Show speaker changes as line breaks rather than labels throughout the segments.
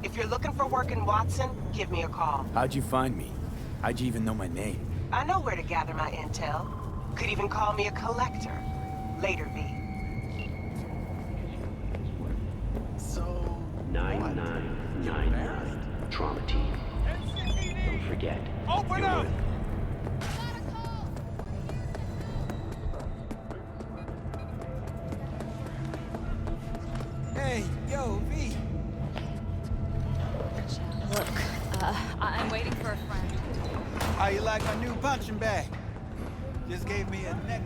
If you're looking for work in Watson, give me a call.
How'd you find me? How'd you even know my name?
I know where to gather my intel. Could even call me a collector. Later, V.
So...
9999 Trauma Team. Don't forget.
Open up! Hey, yo, V.
Look, I'm waiting for a friend.
How you like my new punching bag? Just gave me a neck.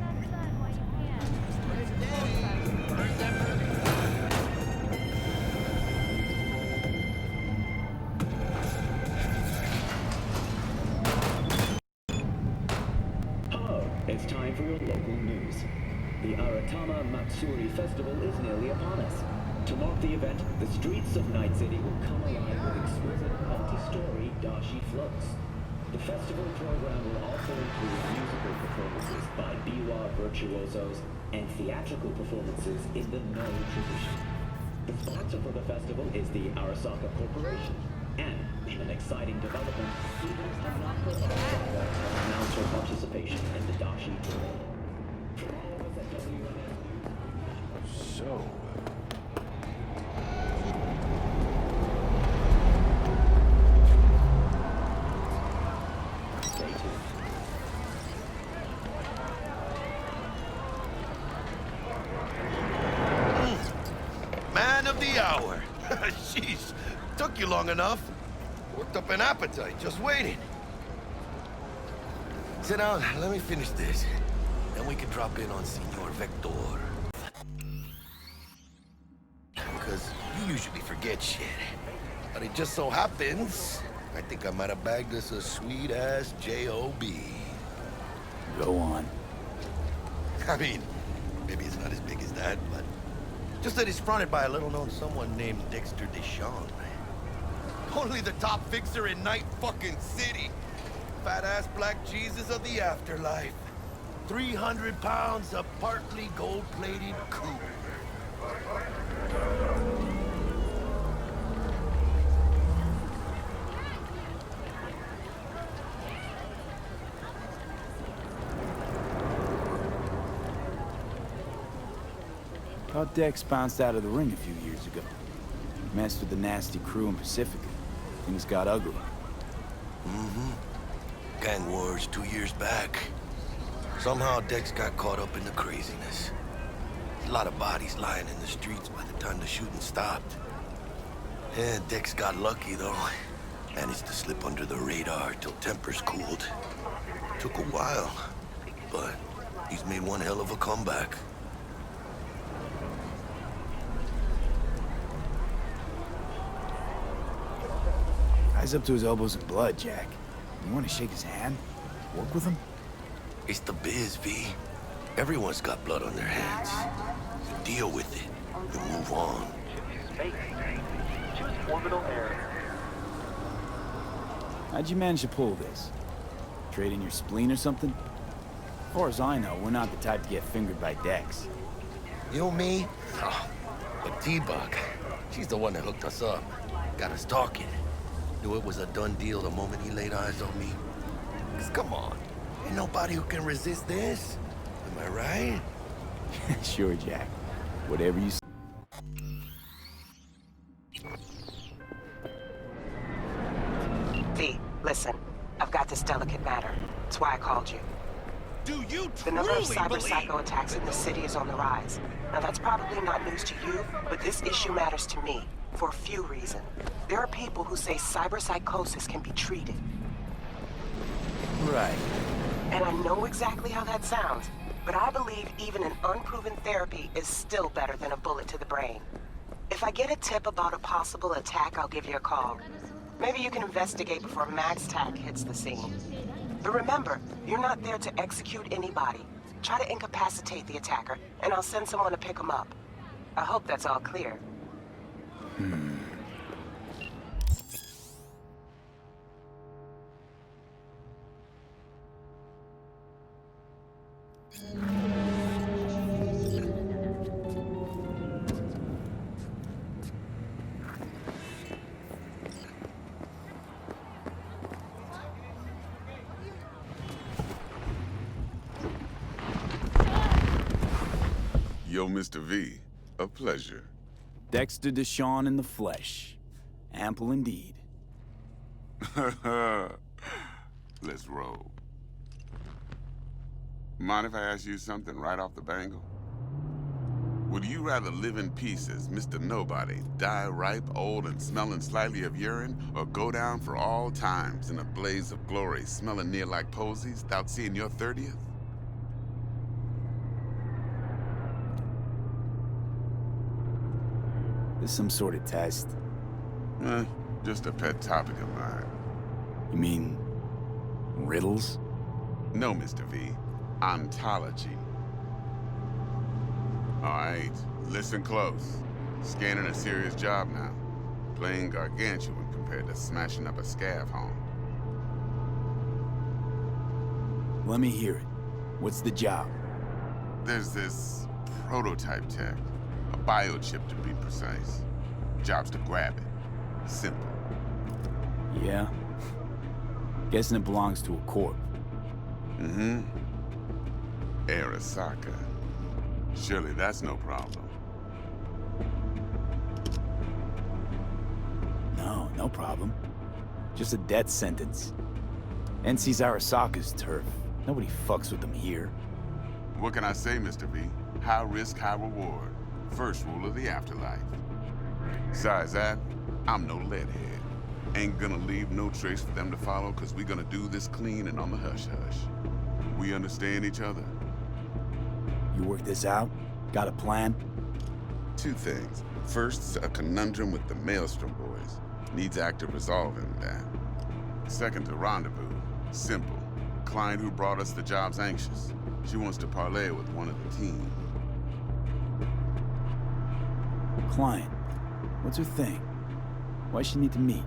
It's time for your local news. The Aratama Matsuri Festival is nearly upon us. To mark the event, the streets of Night City will come alive with exquisite multi-story dashi floats. The festival program will also include musical performances by biwa virtuosos and theatrical performances in the Noh tradition. The sponsor for the festival is the Arasaka Corporation. And, in an exciting development, even Hanako Arasaka has announced her participation in the dashi parade. For all of us at WNS
So...
stay tuned.
Man of the hour. Jeez, took you long enough. Worked up an appetite, just waiting. Sit down, let me finish this. Then we can drop in on Senor Vector. Because you usually forget shit. But it just so happens, I think I might have bagged us a sweet-ass J.O.B.
Go on.
I mean, maybe it's not as big as that, but... just that he's fronted by a little-known someone named Dexter Deshawn. Only the top fixer in Night fucking City. Fat-ass black Jesus of the afterlife. 300 pounds of partly gold-plated coupe.
Thought Dex bounced out of the ring a few years ago. Messed with the nasty crew in Pacifica. Things got ugly.
Mm-hmm. Gang wars 2 years back. Somehow Dex got caught up in the craziness. A lot of bodies lying in the streets by the time the shooting stopped. Yeah, Dex got lucky though. Managed to slip under the radar till tempers cooled. Took a while, but he's made one hell of a comeback.
Guy's up to his elbows in blood, Jack. You want to shake his hand? Work with him?
It's the biz, V. Everyone's got blood on their hands. You deal with it. You move on.
Choose orbital area.
How'd you manage to pull this? Trade in your spleen or something? As far as I know, we're not the type to get fingered by Dex.
You, me? Oh, but T-Bug, she's the one that hooked us up. Got us talking. Knew it was a done deal the moment he laid eyes on me. 'Cause come on, ain't nobody who can resist this. Am I right?
Sure, Jack. Whatever you say.
V, listen. I've got this delicate matter. That's why I called you.
Do you
The number of
truly
cyber
believe...
psycho attacks in the city is on the rise. Now that's probably not news to you, but this issue matters to me for a few reasons. There are people who say cyberpsychosis can be treated.
Right.
And I know exactly how that sounds, but I believe even an unproven therapy is still better than a bullet to the brain. If I get a tip about a possible attack, I'll give you a call. Maybe you can investigate before MaxTac hits the scene. But remember, you're not there to execute anybody. Try to incapacitate the attacker, and I'll send someone to pick him up. I hope that's all clear.
Yo, Mr. V. A pleasure.
Dexter Deshawn in the flesh. Ample indeed.
Let's roll. Mind if I ask you something right off the bangle? Would you rather live in pieces, Mr. Nobody, die ripe, old, and smelling slightly of urine, or go down for all times in a blaze of glory, smelling near like posies, without seeing your 30th?
This some sort of test?
Just a pet topic of mine.
You mean... riddles?
No, Mr. V. Ontology. Alright, listen close. Scanning a serious job now. Playing gargantuan compared to smashing up a scav home.
Let me hear it. What's the job?
There's this prototype tech. A biochip to be precise. Job's to grab it. Simple.
Yeah? Guessing it belongs to a corp.
Mm-hmm. Arasaka. Surely that's no problem.
No, no problem. Just a death sentence. NC's Arasaka's turf. Nobody fucks with them here.
What can I say, Mr. V? High risk, high reward. First rule of the afterlife. Besides that, I'm no leadhead. Ain't gonna leave no trace for them to follow, cause we gonna do this clean and on the hush-hush. We understand each other?
You work this out? Got a plan?
Two things. First, a conundrum with the Maelstrom boys. Needs active resolving that. Second, a rendezvous. Simple. Client who brought us the job's anxious. She wants to parlay with one of the team.
Client. What's her thing? Why she need to meet?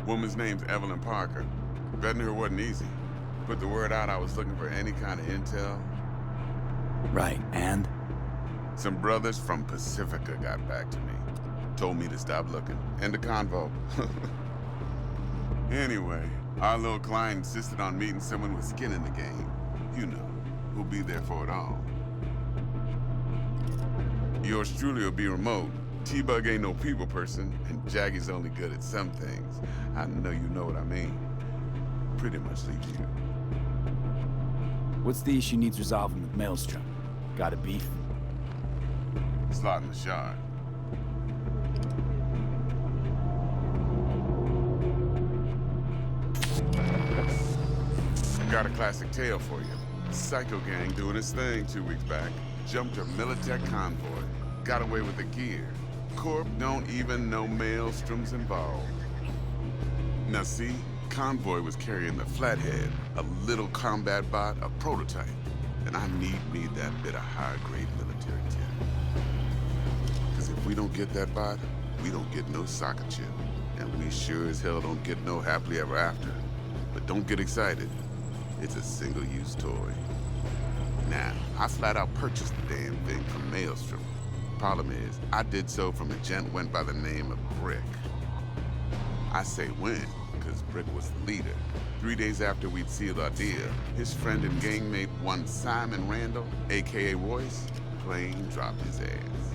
Woman's name's Evelyn Parker. Vetting her wasn't easy. Put the word out I was looking for any kind of intel.
Right, and?
Some brothers from Pacifica got back to me. Told me to stop looking. End of convo. Anyway, our little client insisted on meeting someone with skin in the game. You know, who'll be there for it all. Yours truly will be remote. T-Bug ain't no people person, and Jaggy's only good at some things. I know you know what I mean. Pretty much leaves you.
What's the issue needs resolving with Maelstrom? Got a beef?
Slot in the shard. Got a classic tale for you. Psycho gang doing its thing 2 weeks back. Jumped a Militech convoy. Got away with the gear. Corp don't even know Maelstrom's involved. Now see, convoy was carrying the Flathead, a little combat bot, a prototype. And I need me that bit of high-grade military tech. Because if we don't get that bot, we don't get no soccer chip. And we sure as hell don't get no happily ever after. But don't get excited. It's a single-use toy. Now, I flat out purchased the damn thing from Maelstrom. Problem is, I did so from a gent went by the name of Brick. I say when, because Brick was the leader. 3 days after we'd sealed our deal, his friend and gangmate, one Simon Randall, a.k.a. Royce, plain dropped his ass.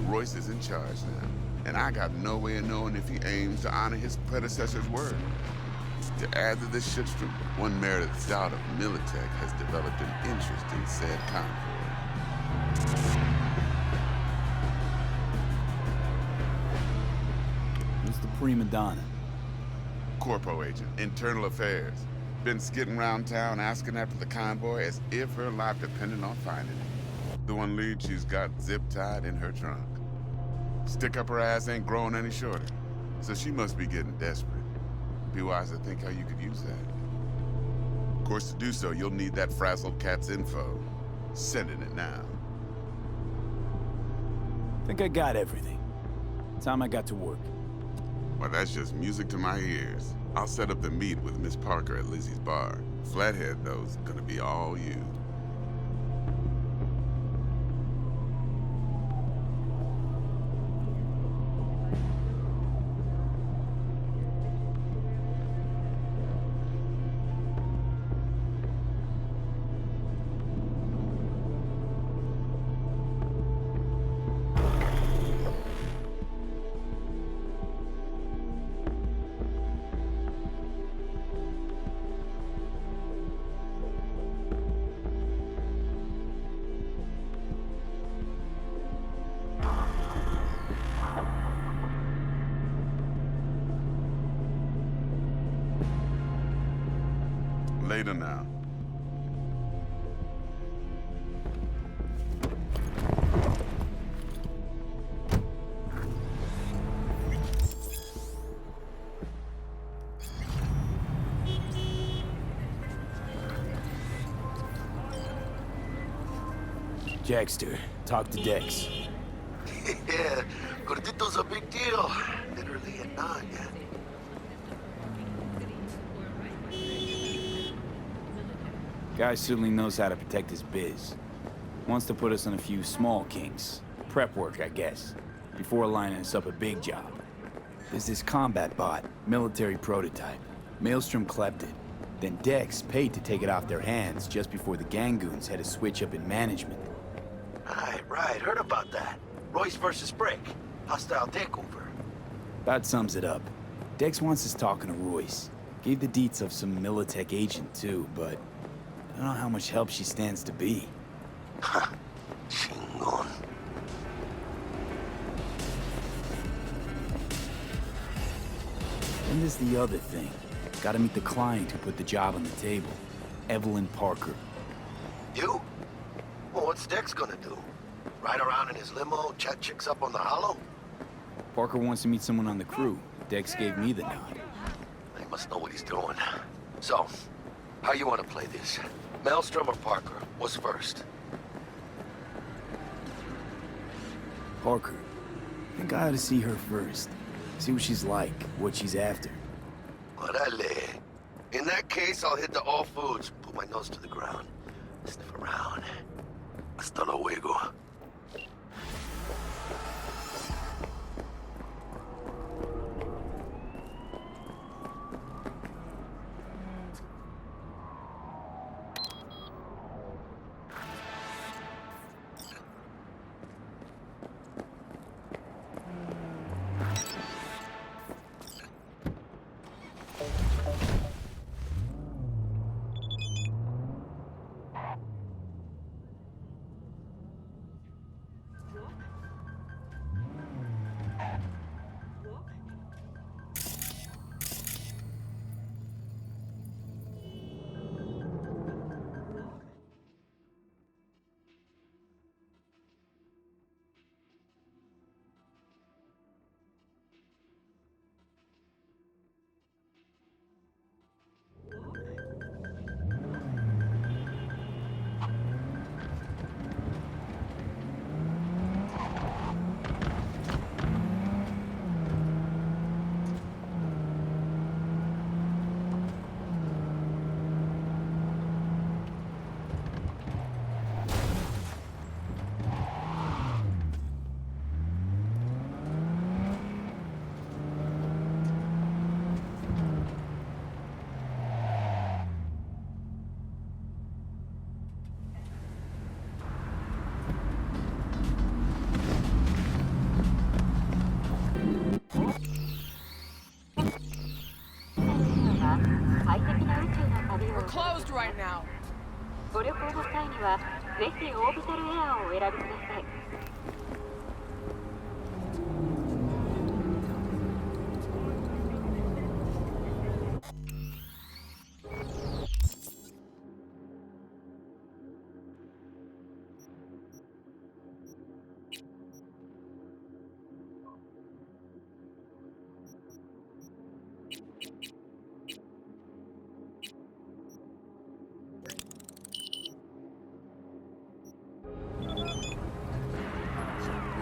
Royce is in charge now, and I got no way of knowing if he aims to honor his predecessor's word. To add to this shitstorm, one Meredith Stout of Militech has developed an interest in said convoy.
Who's the prima donna?
Corpo agent, internal affairs. Been skidding around town asking after the convoy as if her life depended on finding it. The one lead she's got zip-tied in her trunk. Stick up her ass ain't growing any shorter, so she must be getting desperate. Be wise to think how you could use that. Of course, to do so, you'll need that frazzled cat's info. Sending it now.
Think I got everything. Time I got to work.
Well, that's just music to my ears. I'll set up the meet with Miss Parker at Lizzie's bar. Flathead, though, is gonna be all you. Later now.
Jackster, talk to Dex.
Yeah, Gordito's a big deal. Literally a nine, yeah.
Guy certainly knows how to protect his biz. Wants to put us on a few small kinks. Prep work, I guess. Before lining us up a big job. There's this combat bot, military prototype. Maelstrom clept it. Then Dex paid to take it off their hands just before the Gangoons had a switch up in management.
Right, heard about that. Royce versus Brick. Hostile takeover.
About sums it up. Dex wants us talking to Royce. Gave the deets of some Militech agent too, but I don't know how much help she stands to be.
Chingon.
Then there's the other thing. Gotta meet the client who put the job on the table. Evelyn Parker.
You? Well, what's Dex gonna do? Ride around in his limo, chat chicks up on the hollow?
Parker wants to meet someone on the crew. Dex gave me the nod.
He must know what he's doing. So, how you want to play this? Maelstrom or Parker? What's first?
Parker. I think I ought to see her first. See what she's like, what she's after.
Orale. In that case, I'll hit the all foods, put my nose to the ground, sniff around. Hasta luego.
We're closed right now. ご旅行の際にはぜひオービタルエアーをお選びください。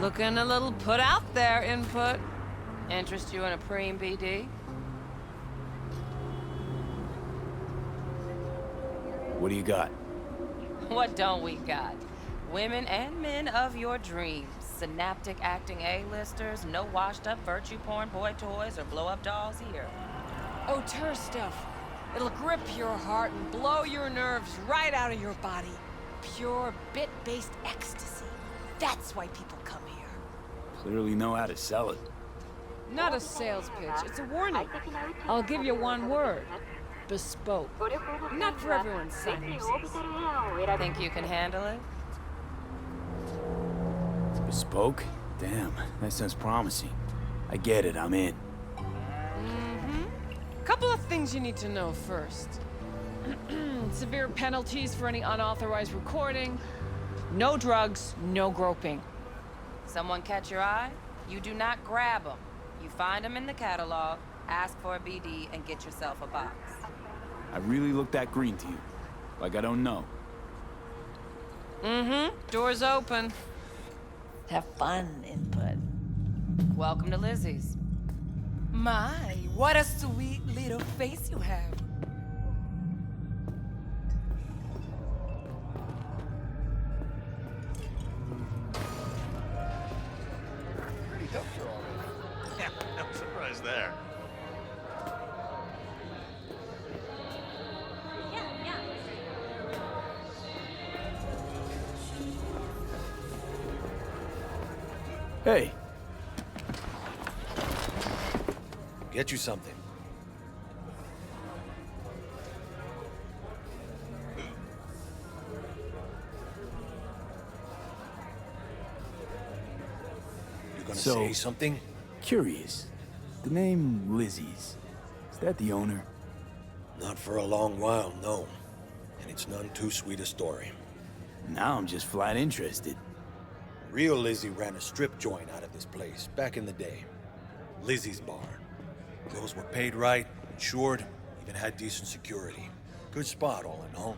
Looking a little put out there, input. Interest you in a preem BD?
What do you got?
What don't we got? Women and men of your dreams. Synaptic acting A-listers, no washed-up virtue porn boy toys or blow-up dolls here.
Auteur stuff. It'll grip your heart and blow your nerves right out of your body. Pure bit-based ecstasy. That's why people come here.
Clearly know how to sell it.
Not a sales pitch, it's a warning. I'll give you one word. Bespoke. Not for everyone's size.
Think you can handle it?
Bespoke? Damn, that sounds promising. I get it, I'm in.
Couple of things you need to know first. Severe penalties for any unauthorized recording. No drugs, no groping.
Someone catch your eye? You do not grab them. You find them in the catalog, ask for a BD, and get yourself a box.
I really look that green to you. Like I don't know.
Mm-hmm. Door's open.
Have fun, input.
Welcome to Lizzie's.
My, what a sweet little face you have.
Yeah, no surprise there.
Hey,
Get you something. You gonna
So-
say something?
curious. The name Lizzie's. Is that the owner?
Not for a long while, no. And it's none too sweet a story.
Now I'm just flat interested.
Real Lizzie ran a strip joint out of this place back in the day. Lizzie's Bar. Girls were paid right, insured, even had decent security. Good spot, all in all.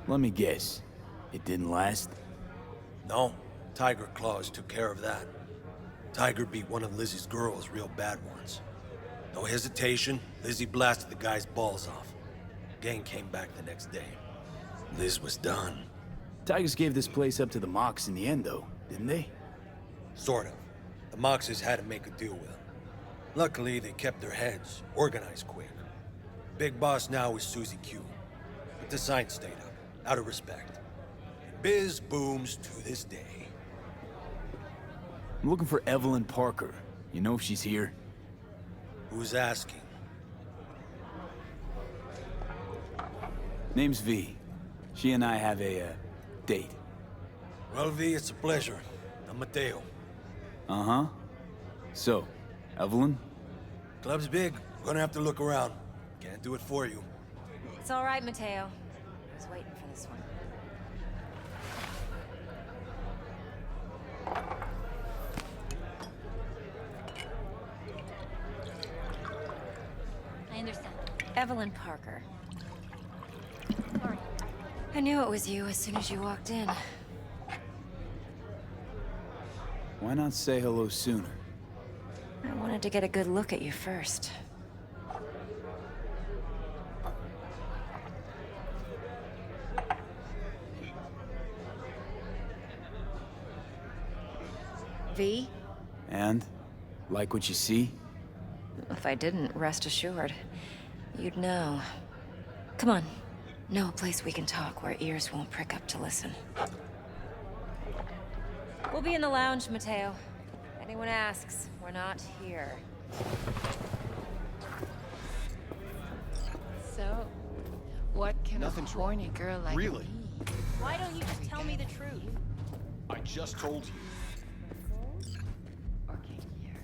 Let me guess. It didn't last?
No, Tiger Claws took care of that. Tiger beat one of Lizzie's girls real bad once. No hesitation, Lizzie blasted the guy's balls off. Gang came back the next day. Liz was done.
Tigers gave this place up to the Mox in the end, though, didn't they?
Sort of. The Moxes had to make a deal with them. Luckily, they kept their heads, organized quick. Big boss now is Susie Q. But the sign stayed up, out of respect. And biz booms to this day.
I'm looking for Evelyn Parker. You know if she's here?
Who's asking?
Name's V. She and I have a, date.
Well, V, it's a pleasure. I'm Mateo.
Uh-huh. So, Evelyn?
Club's big. Gonna have to look around. Can't do it for you.
It's all right, Mateo. I was waiting for this one. I understand. Evelyn Parker. Sorry. I knew it was you as soon as you walked in.
Why not say hello sooner?
I wanted to get a good look at you first. V?
And? Like what you see?
If I didn't, rest assured, you'd know. Come on. Know a place we can talk where ears won't prick up to listen. We'll be in the lounge, Mateo. If anyone asks, we're not here.
So, what can a horny girl like
Really?
me?
Why don't you just tell me the truth?
I just told you.
Or came here?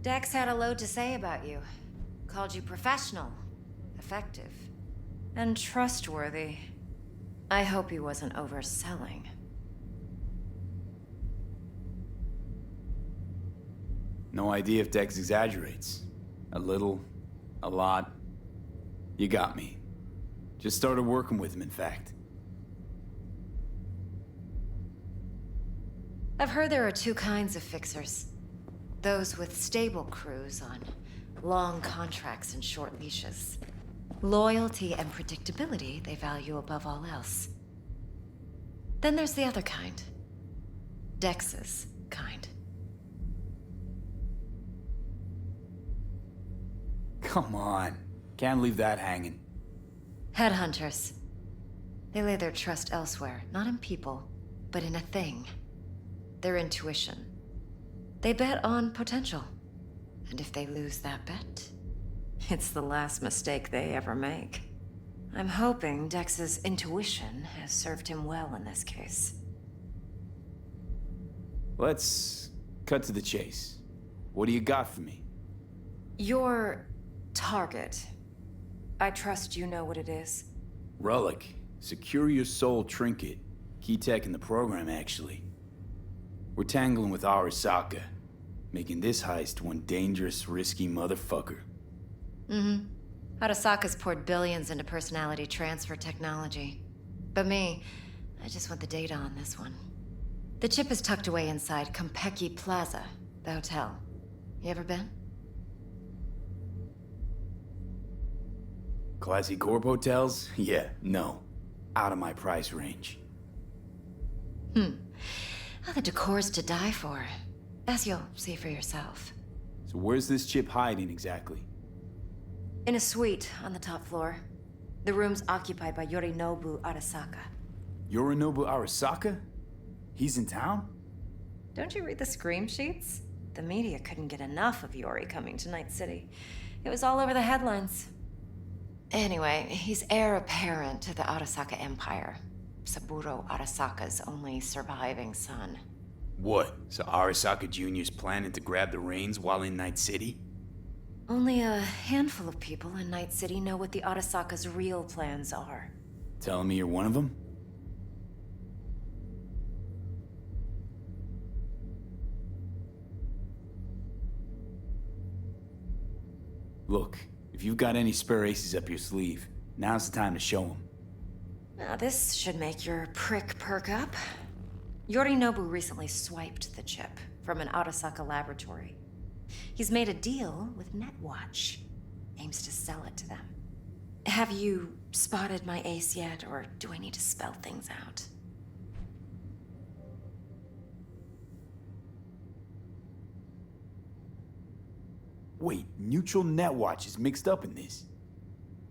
Dex had a load to say about you. Called you professional, effective, and trustworthy. I hope he wasn't overselling.
No idea if Dex exaggerates. A little, a lot. You got me. Just started working with him, in fact.
I've heard there are two kinds of fixers. Those with stable crews on long contracts and short leashes. Loyalty and predictability they value above all else. Then there's the other kind. Dex's kind.
Come on. Can't leave that hanging.
Headhunters. They lay their trust elsewhere, not in people, but in a thing. Their intuition. They bet on potential. And if they lose that bet, it's the last mistake they ever make. I'm hoping Dex's intuition has served him well in this case.
Let's cut to the chase. What do you got for me?
Your target. I trust you know what it is.
Relic. Secure your soul trinket. Key tech in the program, actually. We're tangling with Arasaka, making this heist one dangerous, risky motherfucker.
Mm-hmm. Arasaka's poured billions into personality transfer technology. But me, I just want the data on this one. The chip is tucked away inside Konpeki Plaza, the hotel. You ever been?
Classy corp hotels? Yeah, no. Out of my price range.
Well, the decor's to die for, as you'll see for yourself.
So where's this chip hiding exactly?
In a suite on the top floor. The room's occupied by Yorinobu Arasaka.
Yorinobu Arasaka? He's in town?
Don't you read the scream sheets? The media couldn't get enough of Yori coming to Night City. It was all over the headlines. Anyway, he's heir apparent to the Arasaka Empire. Saburo Arasaka's only surviving son.
What? So Arasaka Jr.'s planning to grab the reins while in Night City?
Only a handful of people in Night City know what the Arasaka's real plans are.
Telling me you're one of them? Look, if you've got any spare aces up your sleeve, now's the time to show them.
Now this should make your prick perk up. Yorinobu recently swiped the chip from an Arasaka laboratory. He's made a deal with Netwatch. Aims to sell it to them. Have you spotted my ace yet, or do I need to spell things out?
Wait, Neutral Netwatch is mixed up in this.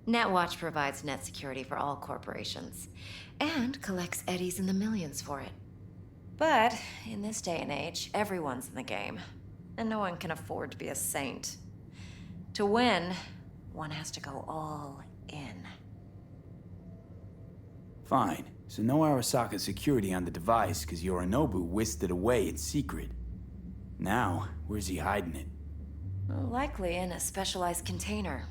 Netwatch provides net security for all corporations, and collects eddies in the millions for it. But in this day and age, everyone's in the game, and no one can afford to be a saint. To win, one has to go all in.
Fine, so no Arasaka security on the device because Yorinobu whisked it away in secret. Now, where's he hiding it?
Likely in a specialized container.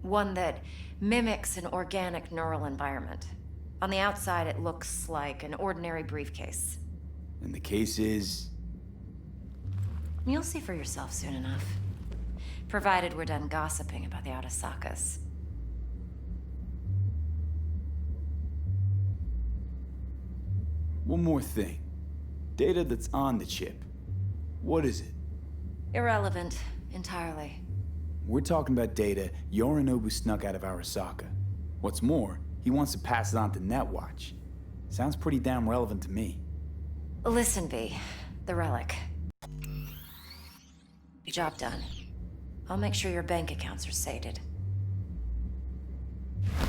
One that mimics an organic neural environment. On the outside, it looks like an ordinary briefcase.
And the case is...
You'll see for yourself soon enough. Provided we're done gossiping about the Arasakas.
One more thing. Data that's on the chip. What is it?
Irrelevant, entirely.
We're talking about data Yorinobu snuck out of Arasaka. What's more, he wants to pass it on to Netwatch. Sounds pretty damn relevant to me.
Listen, V. The Relic. Job done. I'll make sure your bank accounts are sated.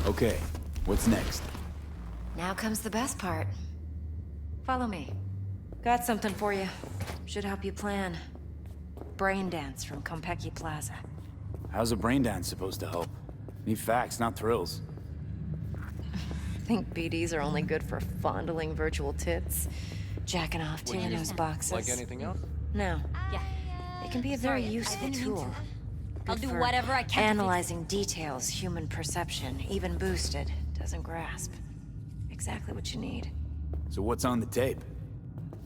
Okay, what's next?
Now comes the best part. Follow me. Got something for you. Should help you plan. Brain dance from Konpeki Plaza.
How's a brain dance supposed to help? Need facts, not thrills.
Think BDs are only good for fondling virtual tits? Jacking off to in those boxes?
Like anything else?
No.
Yeah.
It can be a very useful tool.
I'll
Good
do
for
whatever I can.
Analyzing details human perception, even boosted, doesn't grasp. Exactly what you need.
So what's on the tape?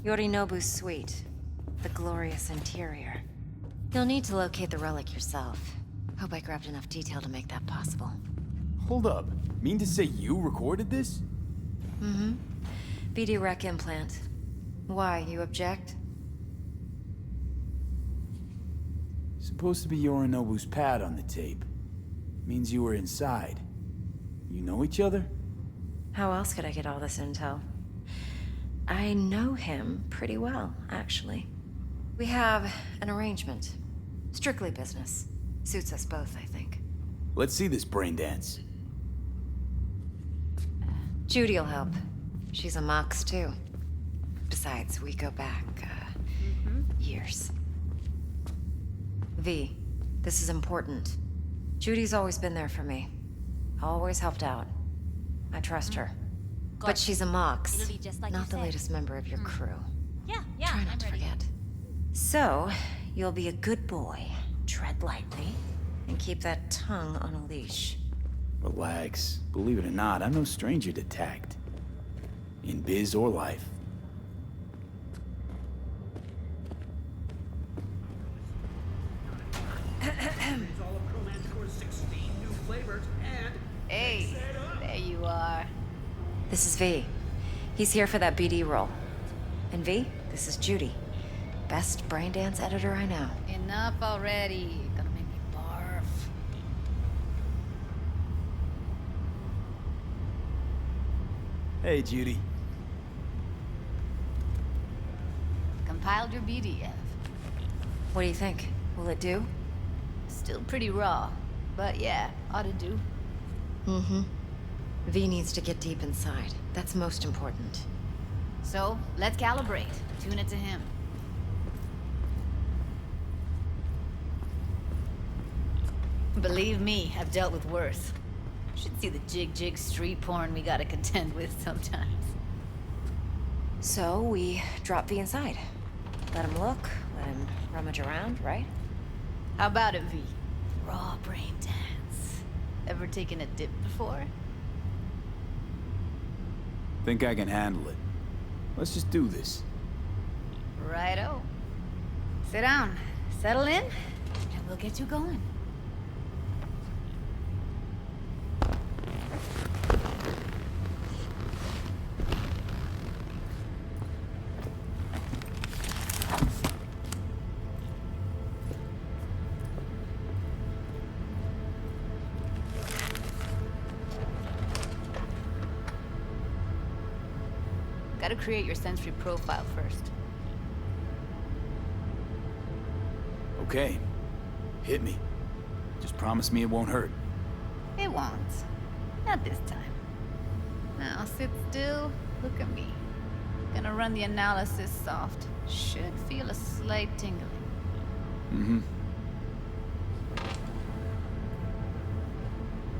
Yorinobu's suite. The glorious interior. You'll need to locate the relic yourself. Hope I grabbed enough detail to make that possible.
Hold up. Mean to say you recorded this?
Mm-hmm. BD rec implant. Why, you object?
Supposed to be Yorinobu's pad on the tape. Means you were inside. You know each other?
How else could I get all this intel? I know him pretty well, actually. We have an arrangement. Strictly business. Suits us both, I think.
Let's see this brain dance.
Judy'll help. She's a Mox, too. Besides, we go back, years. V, This is important. Judy's always been there for me. Always helped out. I trust her. But she's a Mox,
It'll be just like
not
you
the
said.
latest member of your crew.
Yeah,
Try
I'm
not to
ready.
forget. So, you'll be a good boy, tread lightly, and keep that tongue on a leash.
Relax. Believe it or not, I'm no stranger to tact. In biz or life.
Hey, there you are.
This is V. He's here for that BD role. And V, this is Judy. Best braindance editor I know.
Enough already. Gonna make me barf.
Hey, Judy.
Compiled your BDF.
What do you think? Will it do?
Still pretty raw, but yeah, ought to do.
Mm-hmm. V needs to get deep inside. That's most important.
So, let's calibrate. Tune it to him. Believe me, I've dealt with worse. Should see the jig street porn we gotta contend with sometimes.
So, we drop V inside. Let him look, let him rummage around, right?
How about it, V? Raw brain dance. Ever taken a dip before?
Think I can handle it. Let's just do this.
Righto. Sit down, settle in, and we'll get you going. Gotta create your sensory profile first.
Okay. Hit me. Just promise me it won't hurt.
It won't. Not this time. Now sit still, look at me. Gonna run the analysis soft. Should feel a slight tingling.
Mm-hmm.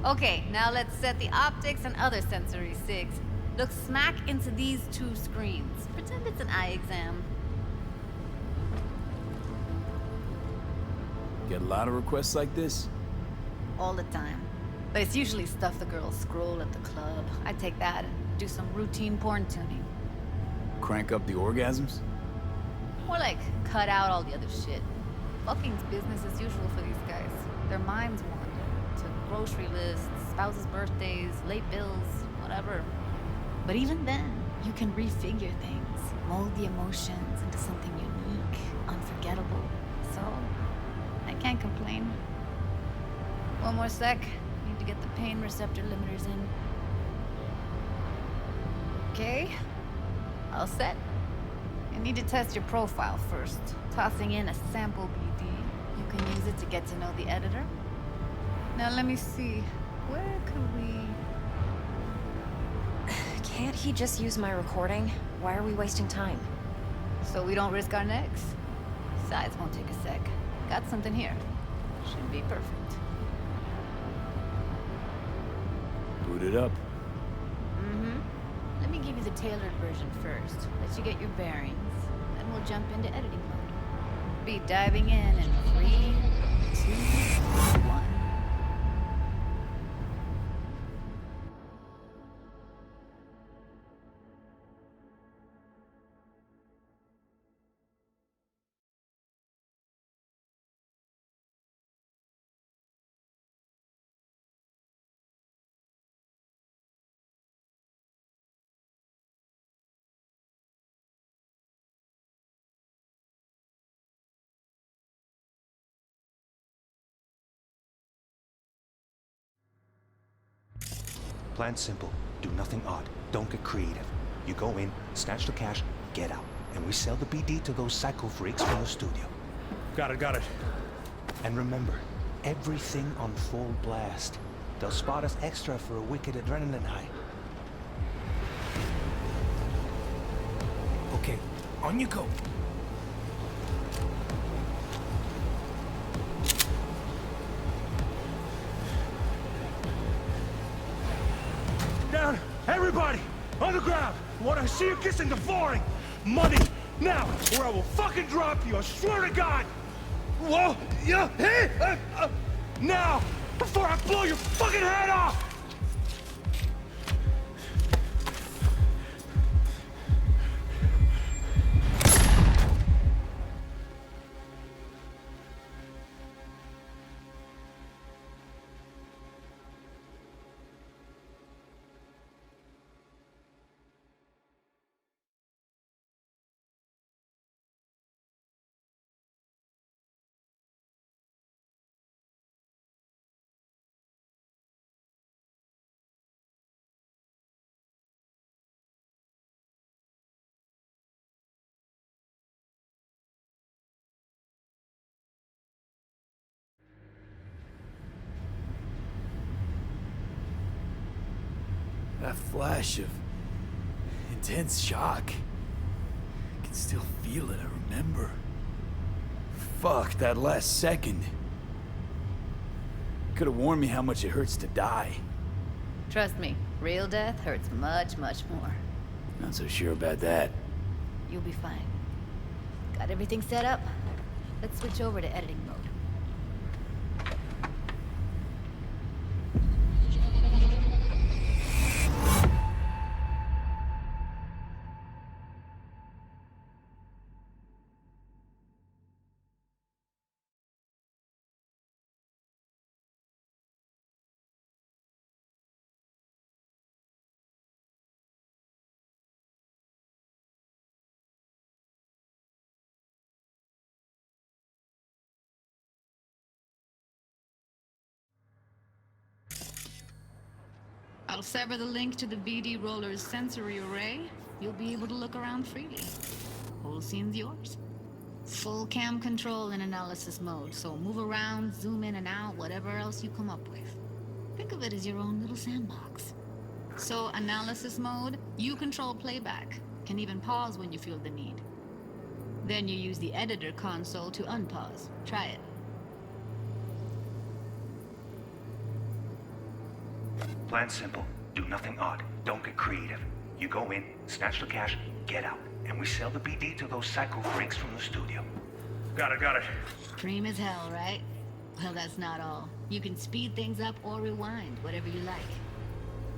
Okay, now let's set the optics and other sensory sigs. Look smack into these two screens. Pretend it's an eye exam.
Get a lot of requests like this?
All the time. But it's usually stuff the girls scroll at the club. I take that and do some routine porn tuning.
Crank up the orgasms?
More like cut out all the other shit. Fucking's business as usual for these guys. Their minds wander to grocery lists, spouses' birthdays, late bills, whatever. But even then, you can refigure things, mold the emotions into something unique, unforgettable. So, I can't complain. One more sec. Need to get the pain receptor limiters in. Okay. All set. You need to test your profile first. Tossing in a sample BD. You can use it to get to know the editor. Now let me see. Where could we...
Can't he just use my recording? Why are we wasting time?
So we don't risk our necks. Besides, won't take a sec. Got something here. Should be perfect.
Boot it up.
Mm-hmm. Let me give you the tailored version first. Let you get your bearings. Then we'll jump into editing mode. Be diving in 3, 2, 1.
Plan simple. Do nothing odd. Don't get creative. You go in, snatch the cash, get out. And we sell the BD to those psycho freaks from the studio.
Got it.
And remember, everything on full blast. They'll spot us extra for a wicked adrenaline high.
Okay, on you go.
Everybody, on the ground! I wanna see you kissing the flooring! Money, now, or I will fucking drop you, I swear to God! Whoa, yeah, hey! Now, before I blow your fucking head off!
That flash of intense shock. I can still feel it, I remember. Fuck, that last second. Could have warned me how much it hurts to die.
Trust me, real death hurts much, much more.
Not so sure about that.
You'll be fine. Got everything set up? Let's switch over to editing mode.
I'll sever the link to the BD Roller's sensory array. You'll be able to look around freely. Whole scene's yours. Full cam control in analysis mode, so move around, zoom in and out, whatever else you come up with. Think of it as your own little sandbox. So analysis mode, you control playback. Can even pause when you feel the need. Then you use the editor console to unpause. Try it.
Plan simple. Do nothing odd. Don't get creative. You go in, snatch the cash, get out. And we sell the BD to those psycho freaks from the studio. Got it.
Cream as hell, right? Well, that's not all. You can speed things up or rewind, whatever you like.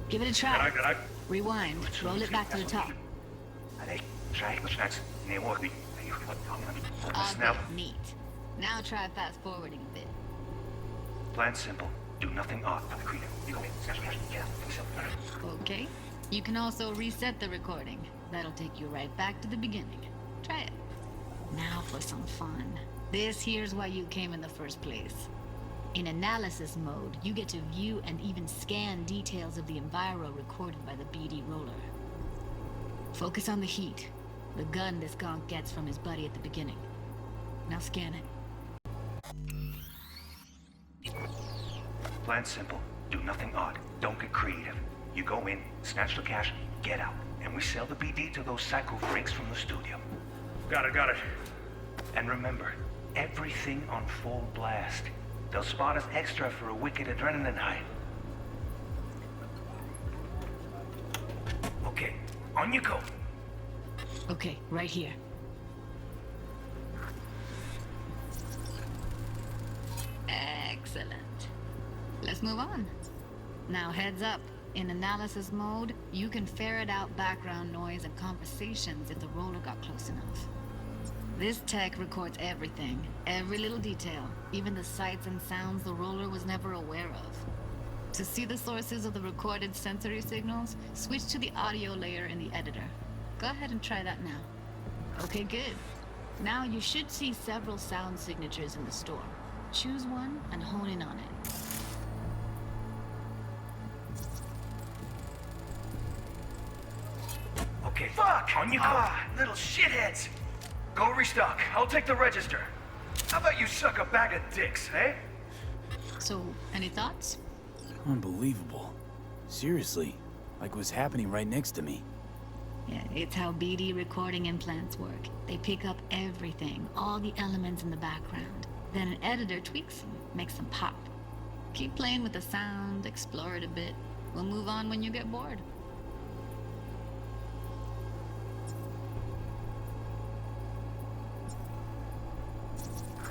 Give it a try. Rewind. Roll it back to the top. Neat. Now try fast forwarding a bit.
Plan simple. Do nothing odd. You go in, snatch the cash, get out.
Okay. You can also reset the recording. That'll take you right back to the beginning. Try it. Now for some fun. This here's why you came in the first place. In analysis mode, you get to view and even scan details of the enviro recorded by the BD roller. Focus on the heat, the gun this gonk gets from his buddy at the beginning. Now scan it.
Plan simple. Do nothing odd. Don't get creative. You go in, snatch the cash, get out. And we sell the BD to those psycho freaks from the studio. Got it. And remember, everything on full blast. They'll spot us extra for a wicked adrenaline high. Okay, on you go.
Okay, right here. Excellent. Let's move on. Now heads up. In analysis mode, you can ferret out background noise and conversations if the roller got close enough. This tech records everything, every little detail, even the sights and sounds the roller was never aware of. To see the sources of the recorded sensory signals, switch to the audio layer in the editor. Go ahead and try that now. Okay, good. Now you should see several sound signatures in the store. Choose one and hone in on it.
Okay, fuck! On you go! Little shitheads! Go restock. I'll take the register. How about you suck a bag of dicks, eh?
So, any thoughts?
Unbelievable. Seriously, like what's happening right next to me.
Yeah, it's how BD recording implants work. They pick up everything, all the elements in the background. Then an editor tweaks them, makes them pop. Keep playing with the sound, explore it a bit. We'll move on when you get bored.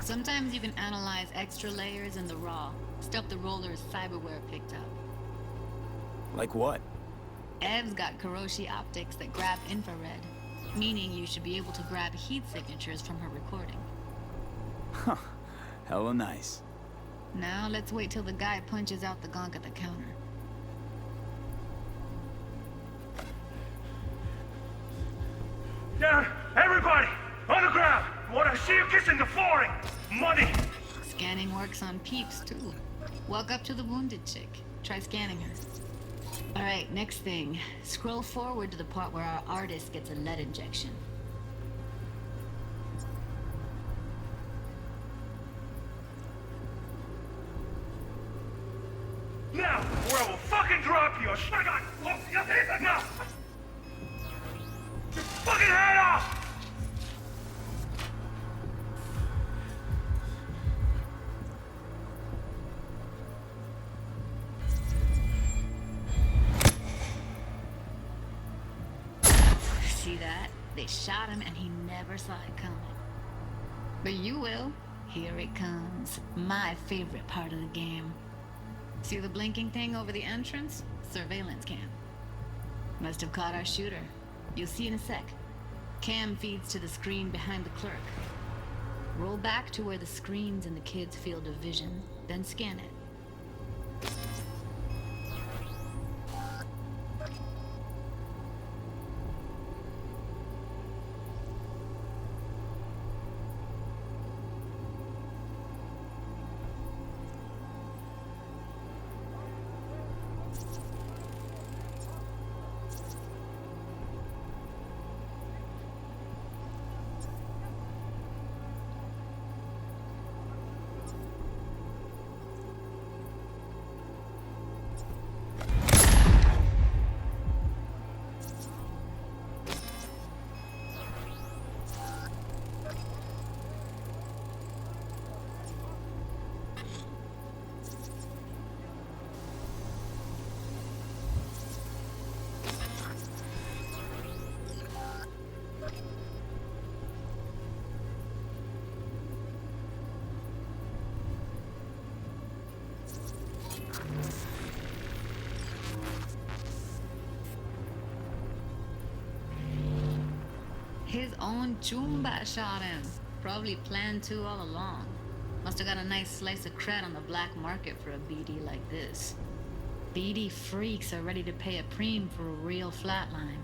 Sometimes you can analyze extra layers in the raw. Stuff the roller's cyberware picked up.
Like what?
Ev's got Kiroshi optics that grab infrared, meaning you should be able to grab heat signatures from her recording.
Huh. Hella nice.
Now let's wait till the guy punches out the gonk at the counter.
Down! Everybody! On the ground! Want to see you kissing the flooring! Money!
Scanning works on peeps, too. Walk up to the wounded chick. Try scanning her. Alright, next thing. Scroll forward to the part where our artist gets a lead injection.
Now, or I will fucking drop you! Swear to God! Now! Your fucking head off!
See that? They shot him and he never saw it coming. But you will. Here it comes. My favorite part of the game. See the blinking thing over the entrance? Surveillance cam. Must have caught our shooter. You'll see in a sec. Cam feeds to the screen behind the clerk. Roll back to where the screen's in the kid's field of vision, then scan it. His own Chumba shot him. Probably planned to all along. Must have got a nice slice of cred on the black market for a BD like this. BD freaks are ready to pay a preem for a real flatline.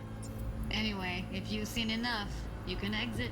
Anyway, if you've seen enough, you can exit.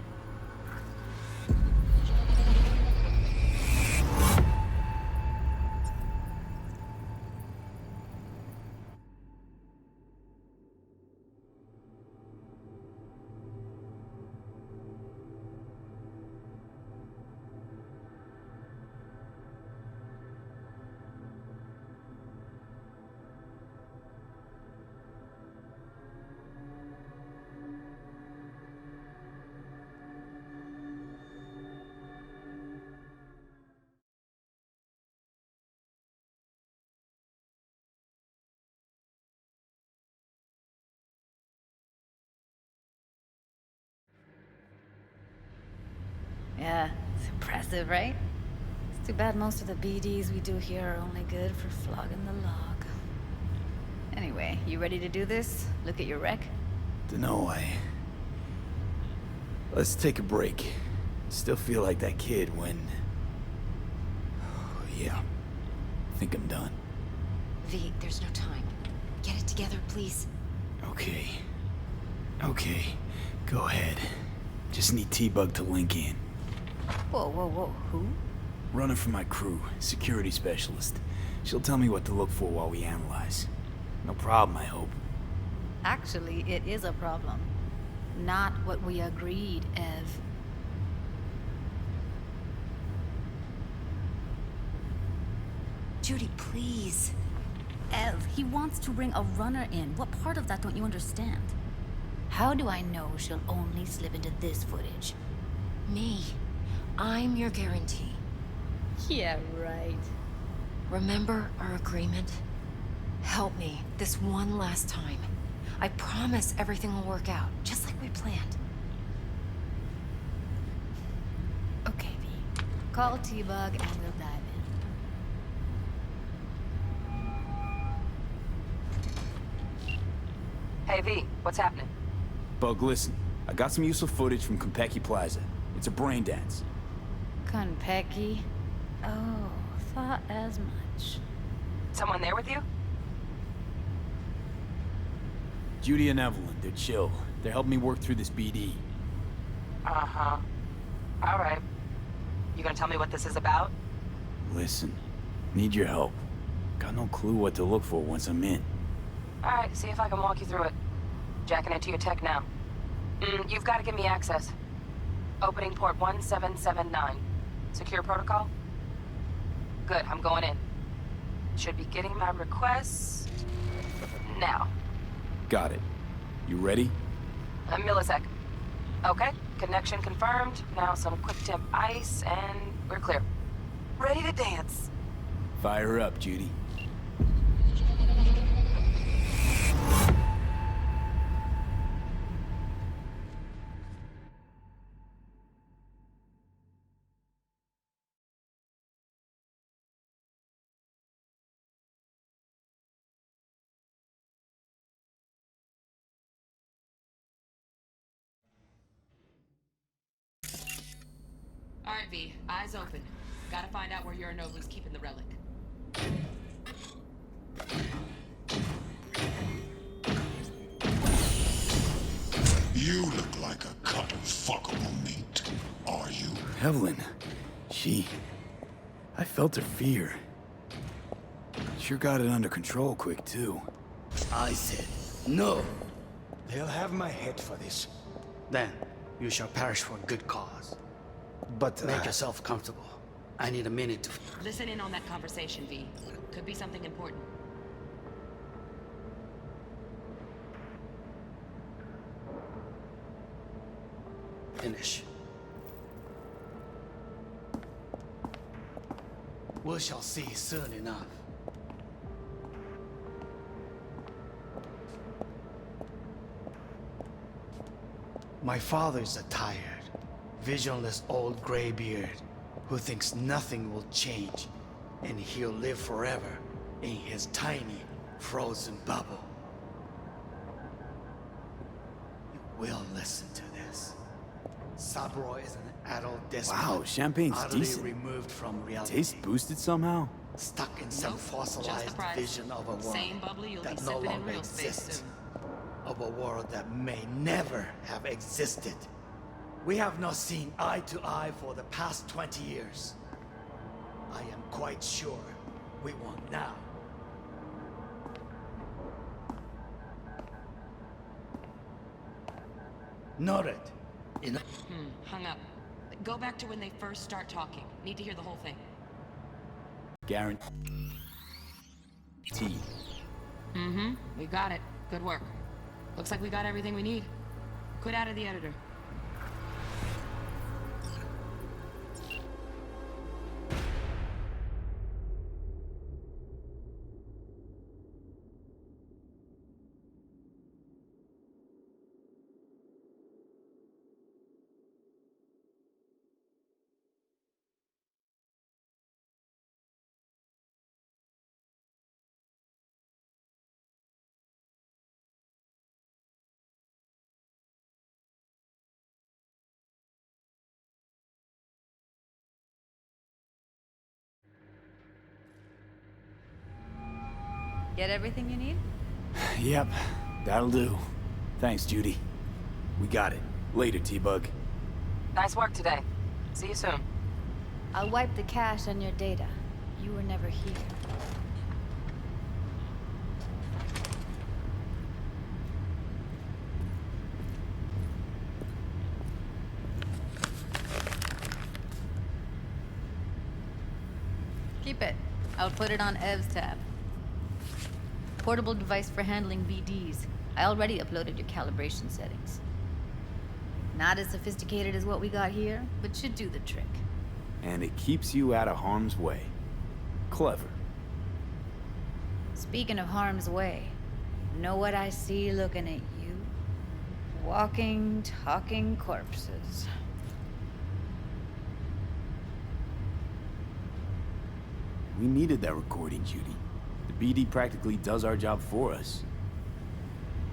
Yeah, it's impressive, right? It's too bad most of the BDs we do here are only good for flogging the log. Anyway, you ready to do this? Look at your wreck?
Dunno, Let's take a break. Still feel like that kid when... Yeah. I think I'm done.
V, there's no time. Get it together, please.
Okay. Okay. Go ahead. Just need T-Bug to link in.
Whoa, whoa, whoa. Who?
Runner for my crew. Security specialist. She'll tell me what to look for while we analyze. No problem, I hope.
Actually, it is a problem. Not what we agreed, Ev.
Judy, please.
Ev, he wants to bring a runner in. What part of that don't you understand? How do I know she'll only slip into this footage?
Me. I'm your guarantee.
Yeah, right.
Remember our agreement? Help me this one last time. I promise everything will work out, just like we planned.
Okay, V. Call T-Bug and we'll dive in.
Hey, V, what's happening?
Bug, listen. I got some useful footage from Konpeki Plaza. It's a brain dance.
Konpeki? Oh, thought as much.
Someone there with you?
Judy and Evelyn, they're chill. They're helping me work through this BD.
Uh-huh. All right. You gonna tell me what this is about?
Listen, need your help. Got no clue what to look for once I'm in.
All right, see if I can walk you through it. Jacking into your tech now. You've got to give me access. Opening port 1779. Secure protocol? Good, I'm going in. Should be getting my requests now.
Got it. You ready?
A millisec. Okay, connection confirmed. Now some quick temp ice, and we're clear. Ready to dance.
Fire up, Judy.
All right, V. Eyes open. Gotta find out where Uranoglu's keeping the relic.
You look like a cut of fuckable meat. Are you?
Evelyn. I felt her fear. Sure got it under control quick, too.
I said, no. They'll have my head for this. Then, you shall perish for a good cause. But make yourself comfortable. I need a minute to...
Listen in on that conversation, V. Could be something important.
Finish. We shall see soon enough. My father is a tired, visionless old graybeard who thinks nothing will change and he'll live forever in his tiny, frozen bubble. You will listen to this. Saburo is an adult despot.
Wow, champagne's
utterly
decent.
removed from reality.
Taste boosted somehow?
Stuck in some
Nope,
fossilized
just the price.
vision of a world
Same bubbly you'll be
that no
sipping in
longer
real space
exists.
soon.
Of a world that may never have existed. We have not seen eye to eye for the past 20 years. I am quite sure we won't now. Noted.
Hung up. Go back to when they first start talking. Need to hear the whole thing.
Guaranteed.
We got it. Good work. Looks like we got everything we need. Quit out of the editor.
Get everything you need?
Yep, that'll do. Thanks, Judy. We got it. Later, T-Bug.
Nice work today. See you soon.
I'll wipe the cache on your data. You were never here. Keep it. I'll put it on Ev's tab. Portable device for handling BDs. I already uploaded your calibration settings. Not as sophisticated as what we got here, but should do the trick.
And it keeps you out of harm's way. Clever.
Speaking of harm's way, know what I see looking at you? Walking, talking corpses.
We needed that recording, Judy. The BD practically does our job for us.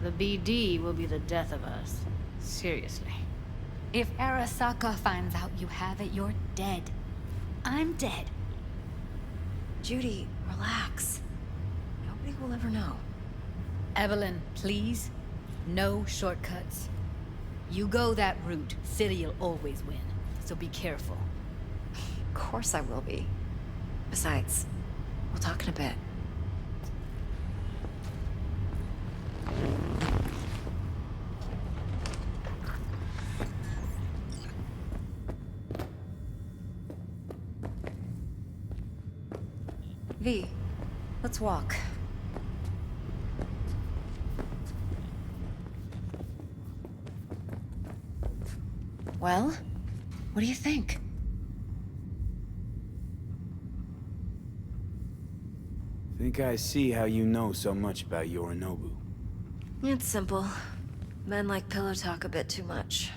The BD will be the death of us. Seriously.
If Arasaka finds out you have it, you're dead. I'm dead.
Judy, relax. Nobody will ever know.
Evelyn, please. No shortcuts. You go that route, City'll always win. So be careful.
Of course I will be. Besides, we'll talk in a bit. V, let's walk. Well, what do you think?
Think I see how you know so much about Yorinobu.
It's simple. Men like pillow talk a bit too much.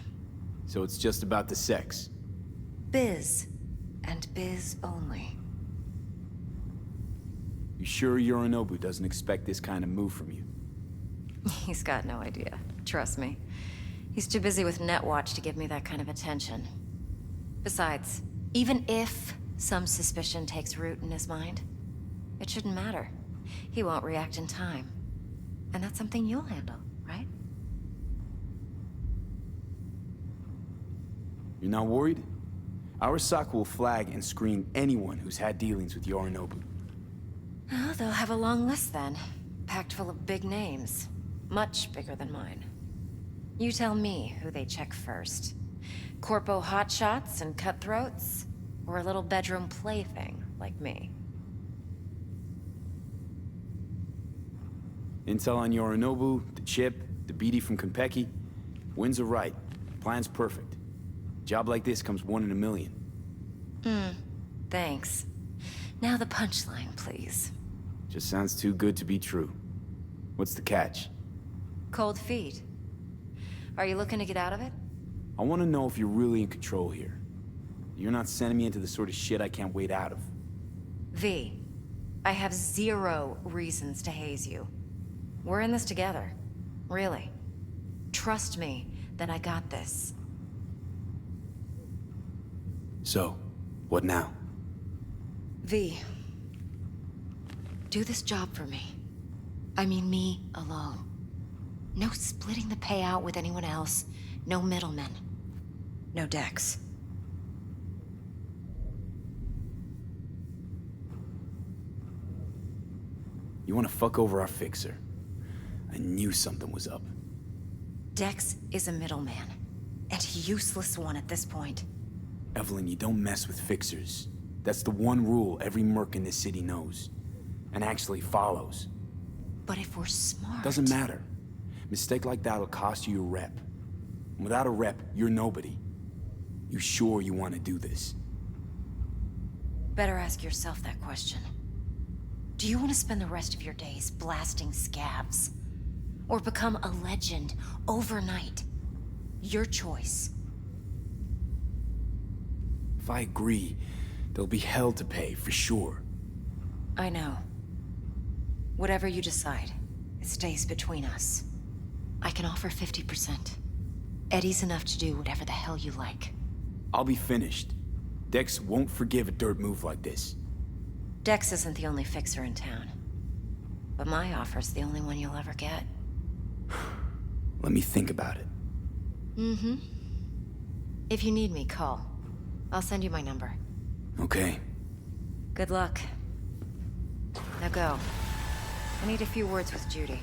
So it's just about the sex.
Biz. And biz only.
You sure Yorinobu doesn't expect this kind of move from you?
He's got no idea. Trust me. He's too busy with Netwatch to give me that kind of attention. Besides, even if some suspicion takes root in his mind, it shouldn't matter. He won't react in time. And that's something you'll handle, right?
You're not worried? Arasaka will flag and screen anyone who's had dealings with Yorinobu.
Well, they'll have a long list then. Packed full of big names. Much bigger than mine. You tell me who they check first. Corpo hotshots and cutthroats? Or a little bedroom plaything like me?
Intel on Yorinobu, the chip, the BD from Konpeki. Winds are right. Plan's perfect. Job like this comes 1 in a million.
Thanks. Now the punchline, please.
Just sounds too good to be true. What's the catch?
Cold feet. Are you looking to get out of it?
I want to know if you're really in control here. You're not sending me into the sort of shit I can't wait out of.
V, I have 0 reasons to haze you. We're in this together. Really. Trust me that I got this.
So, what now?
V, do this job for me. I mean me alone. No splitting the payout with anyone else. No middlemen. No Dex.
You want to fuck over our fixer? I knew something was up.
Dex is a middleman. And a useless one at this point.
Evelyn, you don't mess with fixers. That's the one rule every merc in this city knows. And actually follows.
But if we're smart...
Doesn't matter. Mistake like that'll cost you your rep. And without a rep, you're nobody. You sure you want to do this?
Better ask yourself that question. Do you want to spend the rest of your days blasting scabs? Or become a legend overnight? Your choice.
If I agree, there'll be hell to pay, for sure.
I know. Whatever you decide, it stays between us. I can offer 50%. Eddie's enough to do whatever the hell you like.
I'll be finished. Dex won't forgive a dirt move like this.
Dex isn't the only fixer in town. But my offer's the only one you'll ever get.
Let me think about it.
Mm-hmm. If you need me, call. I'll send you my number.
Okay.
Good luck. Now go. I need a few words with Judy.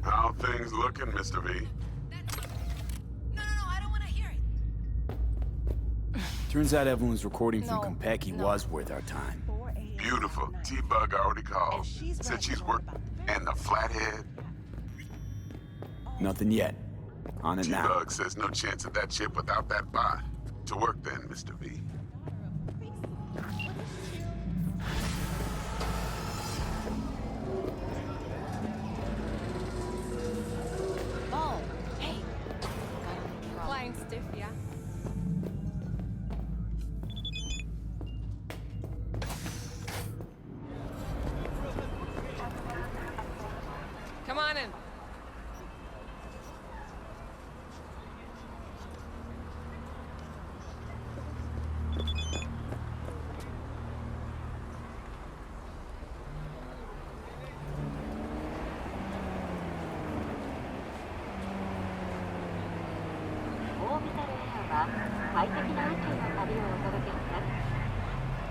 How things looking, Mr. V?
Turns out Evelyn's recording from Konpeki was worth our time.
Beautiful. T-Bug already called. Said she's working. And the flathead?
Nothing yet. On it now.
T-Bug says no chance of that chip without that bot. To work then, Mr. V.
Ball. Hey. Yeah? Come on in.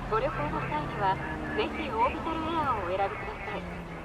Go 旅行の際には、ぜひオービタルエアーをお選びください。